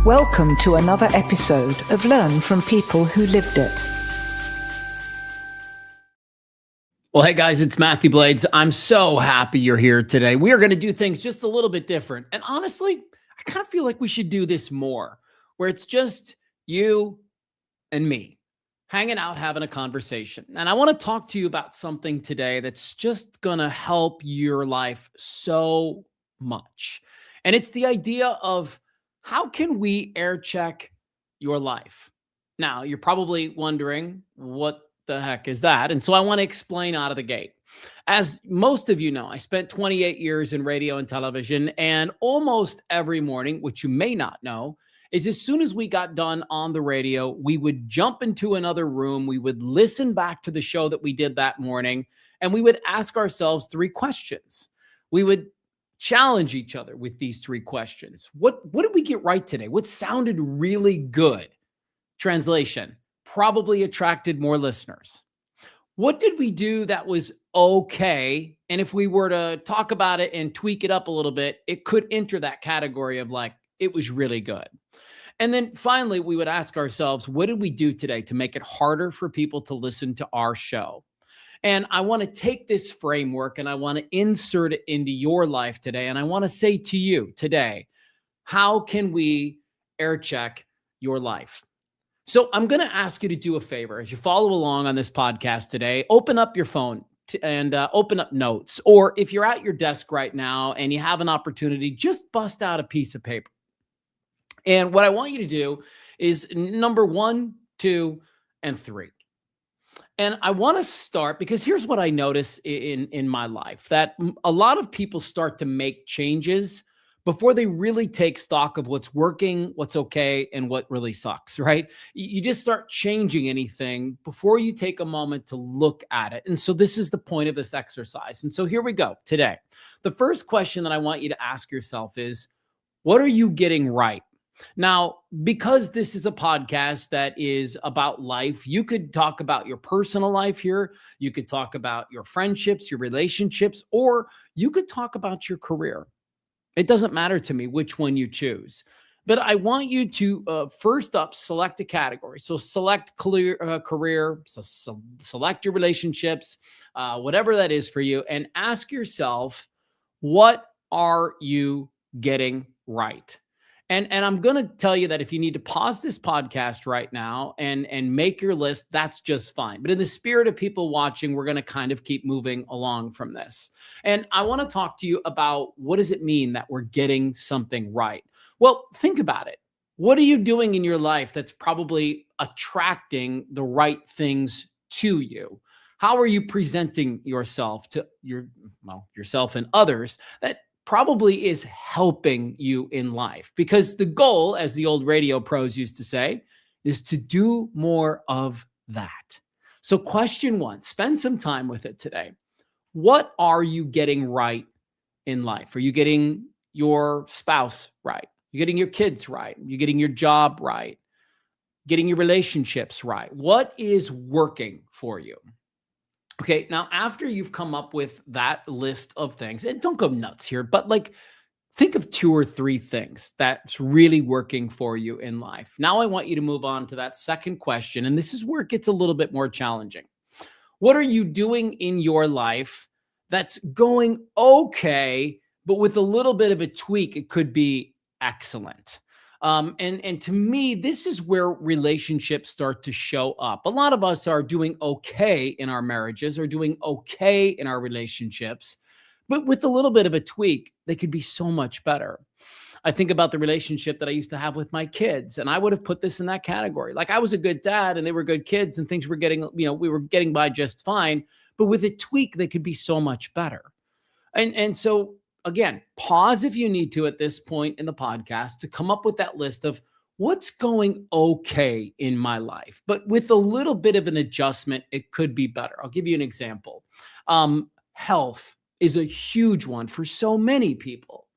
Welcome to another episode of Learn from People Who Lived It. Well, hey guys, it's Matthew Blades. I'm so happy you're here today. We are going to do things just a little bit different. And honestly, I kind of feel like we should do this more, where it's just you and me hanging out, having a conversation. And I want to talk to you about something today that's just going to help your life so much. And it's the idea of how can we air check your life? Now, you're probably wondering what the heck is that? And so I want to explain out of the gate. As most of you know, I spent 28 years in radio and television, and almost every morning, which you may not know, is as soon as we got done on the radio, we would jump into another room, we would listen back to the show that we did that morning, and we would ask ourselves three questions. We would challenge each other with these three questions. What did we get right today? What sounded really good? Translation, probably attracted more listeners. What did we do that was okay? And if we were to talk about it and tweak it up a little bit, it could enter that category of like, it was really good. And then finally, we would ask ourselves, what did we do today to make it harder for people to listen to our show? And I want to take this framework and I want to insert it into your life today. And I want to say to you today, how can we air check your life? So I'm going to ask you to do a favor as you follow along on this podcast today. Open up your phone and open up notes. Or if you're at your desk right now and you have an opportunity, just bust out a piece of paper. And what I want you to do is number 1, 2, and 3. And I want to start because here's what I notice in my life, that a lot of people start to make changes before they really take stock of what's working, what's okay, and what really sucks, right? You just start changing anything before you take a moment to look at it. And so this is the point of this exercise. And so here we go today. The first question that I want you to ask yourself is, what are you getting right? Now, because this is a podcast that is about life, you could talk about your personal life here. You could talk about your friendships, your relationships, or you could talk about your career. It doesn't matter to me which one you choose. But I want you to first up, select a category. So select career, select your relationships, whatever that is for you, and ask yourself, what are you getting right? And I'm going to tell you that if you need to pause this podcast right now and make your list, that's just fine. But in the spirit of people watching, we're going to kind of keep moving along from this. And I want to talk to you about, what does it mean that we're getting something right? Well, think about it. What are you doing in your life that's probably attracting the right things to you? How are you presenting yourself to yourself and others that probably is helping you in life? Because the goal, as the old radio pros used to say, is to do more of that. So question 1, spend some time with it today. What are you getting right in life? Are you getting your spouse right? You're getting your kids right? You're getting your job right? Getting your relationships right? What is working for you? Okay, now after you've come up with that list of things, and don't go nuts here, but like think of 2 or 3 things that's really working for you in life. Now I want you to move on to that second question, and this is where it gets a little bit more challenging. What are you doing in your life that's going okay, but with a little bit of a tweak, it could be excellent? And to me, this is where relationships start to show up. A lot of us are doing okay in our marriages or doing okay in our relationships, but with a little bit of a tweak, they could be so much better. I think about the relationship that I used to have with my kids, and I would have put this in that category. Like, I was a good dad and they were good kids and things were getting, we were getting by just fine, but with a tweak, they could be so much better. And so again, pause if you need to at this point in the podcast to come up with that list of what's going okay in my life, but with a little bit of an adjustment, it could be better. I'll give you an example. Health is a huge one for so many people.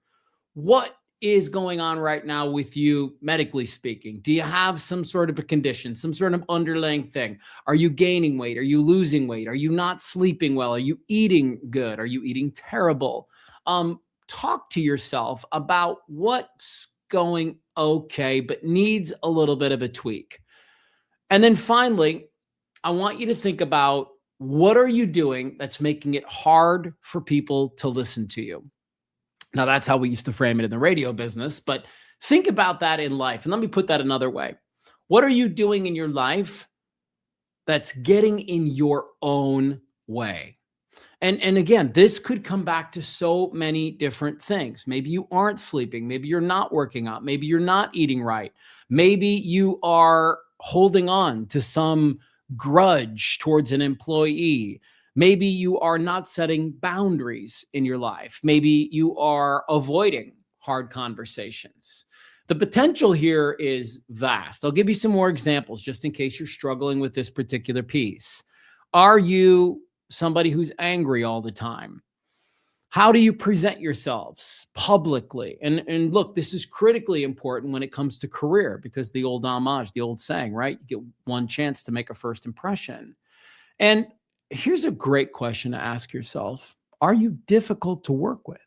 What is going on right now with you, medically speaking? Do you have some sort of a condition, some sort of underlying thing? Are you gaining weight? Are you losing weight? Are you not sleeping well? Are you eating good? Are you eating terrible? Talk to yourself about what's going okay, but needs a little bit of a tweak. And then finally, I want you to think about, what are you doing that's making it hard for people to listen to you? Now, that's how we used to frame it in the radio business, but think about that in life. And let me put that another way. What are you doing in your life that's getting in your own way? And again, this could come back to so many different things. Maybe you aren't sleeping. Maybe you're not working out. Maybe you're not eating right. Maybe you are holding on to some grudge towards an employee. Maybe you are not setting boundaries in your life. Maybe you are avoiding hard conversations. The potential here is vast. I'll give you some more examples just in case you're struggling with this particular piece. Are you somebody who's angry all the time? How do you present yourselves publicly? And look, this is critically important when it comes to career, because the old adage, the old saying, right? You get one chance to make a first impression. And here's a great question to ask yourself. Are you difficult to work with?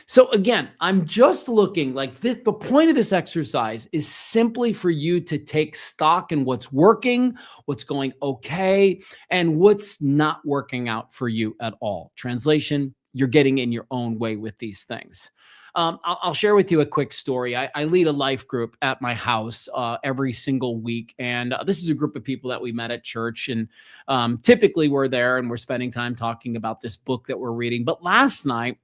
So again, I'm just looking like this. The point of this exercise is simply for you to take stock in what's working, what's going okay, and what's not working out for you at all. Translation, you're getting in your own way with these things. I'll share with you a quick story. I lead a life group at my house every single week. And this is a group of people that we met at church. And typically we're there and we're spending time talking about this book that we're reading. But last night,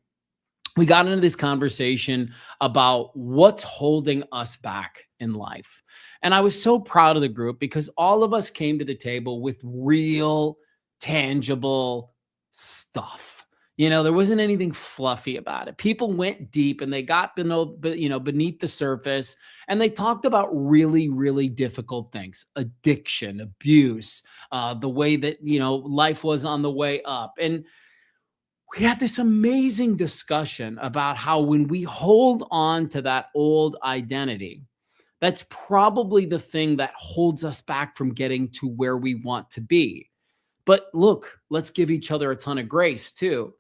we got into this conversation about what's holding us back in life. And I was so proud of the group because all of us came to the table with real, tangible stuff. There wasn't anything fluffy about it. People went deep and they got beneath the surface, and they talked about really, really difficult things: addiction, abuse, the way that, life was on the way up. And we had this amazing discussion about how when we hold on to that old identity, that's probably the thing that holds us back from getting to where we want to be. But look, let's give each other a ton of grace too.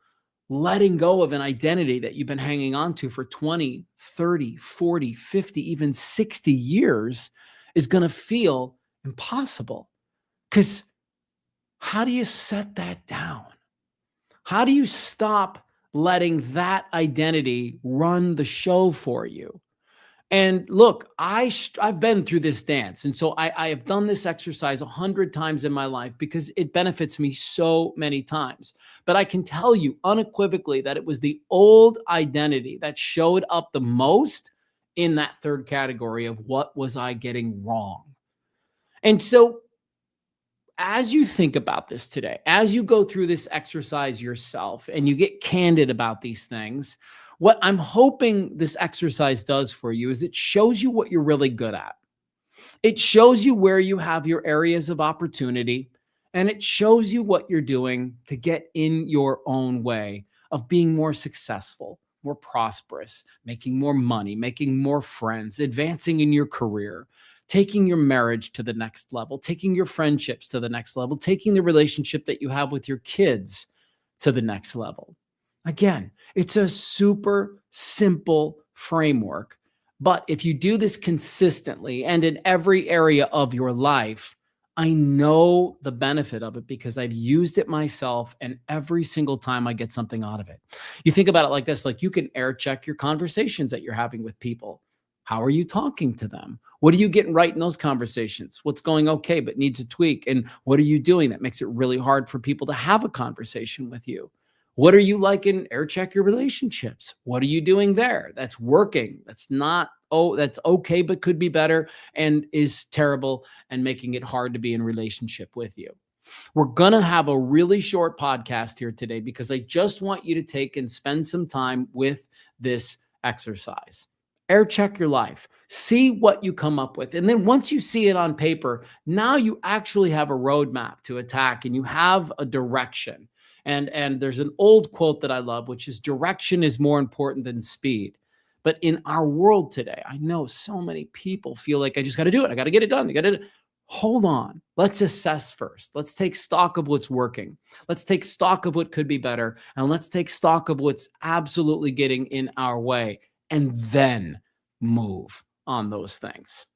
Letting go of an identity that you've been hanging on to for 20, 30, 40, 50, even 60 years is going to feel impossible. Because how do you set that down? How do you stop letting that identity run the show for you? And look, I've been through this dance. And so I have done this exercise 100 times in my life because it benefits me so many times. But I can tell you unequivocally that it was the old identity that showed up the most in that third category of what was I getting wrong. And so as you think about this today, as you go through this exercise yourself and you get candid about these things, what I'm hoping this exercise does for you is it shows you what you're really good at. It shows you where you have your areas of opportunity, and it shows you what you're doing to get in your own way of being more successful, more prosperous, making more money, making more friends, advancing in your career, taking your marriage to the next level, taking your friendships to the next level, taking the relationship that you have with your kids to the next level. Again, it's a super simple framework, but if you do this consistently and in every area of your life, I know the benefit of it because I've used it myself, and every single time I get something out of it. You think about it like this, like you can air check your conversations that you're having with people. How are you talking to them? What are you getting right in those conversations? What's going okay but needs a tweak? And what are you doing that makes it really hard for people to have a conversation with you? What are you like in air check your relationships? What are you doing there that's working? That's not, that's okay but could be better and is terrible and making it hard to be in relationship with you. We're going to have a really short podcast here today because I just want you to take and spend some time with this exercise. Air check your life, see what you come up with. And then once you see it on paper, now you actually have a roadmap to attack and you have a direction. And there's an old quote that I love, which is direction is more important than speed. But in our world today, I know so many people feel like I just got to do it. I got to get it done. Hold on. Let's assess first. Let's take stock of what's working. Let's take stock of what could be better. And let's take stock of what's absolutely getting in our way. And then move on those things.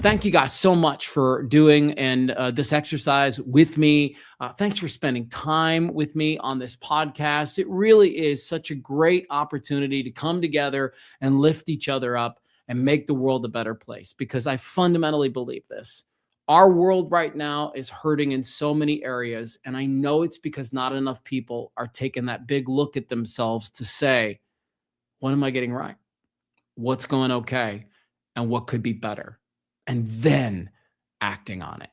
Thank you guys so much for doing this exercise with me. Thanks for spending time with me on this podcast. It really is such a great opportunity to come together and lift each other up and make the world a better place, because I fundamentally believe this. Our world right now is hurting in so many areas, and I know it's because not enough people are taking that big look at themselves to say, what am I getting right? What's going okay? And what could be better? And then acting on it.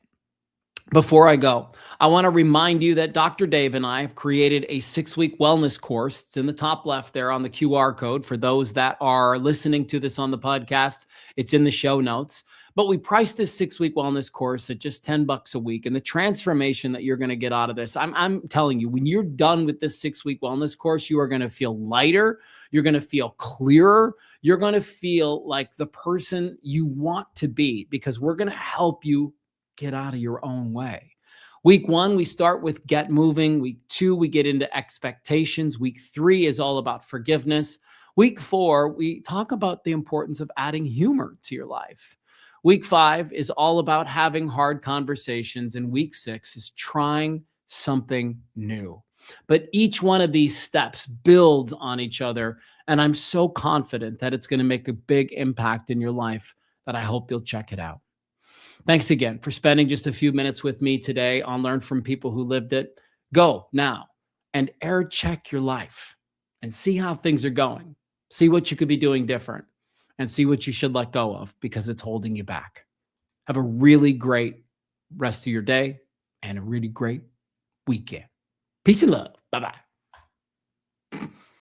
Before I go, I want to remind you that Dr. Dave and I have created a 6-week wellness course. It's in the top left there on the QR code. For those that are listening to this on the podcast, it's in the show notes. But we priced this 6-week wellness course at just $10 a week. And the transformation that you're going to get out of this, I'm telling you, when you're done with this 6-week wellness course, you are going to feel lighter. You're going to feel clearer. You're going to feel like the person you want to be, because we're going to help you get out of your own way. Week 1, we start with get moving. Week 2, we get into expectations. Week 3 is all about forgiveness. Week 4, we talk about the importance of adding humor to your life. Week 5 is all about having hard conversations. And week 6 is trying something new. But each one of these steps builds on each other. And I'm so confident that it's going to make a big impact in your life that I hope you'll check it out. Thanks again for spending just a few minutes with me today on Learn from People Who Lived It. Go now and air check your life and see how things are going. See what you could be doing different and see what you should let go of because it's holding you back. Have a really great rest of your day and a really great weekend. Peace and love. Bye-bye.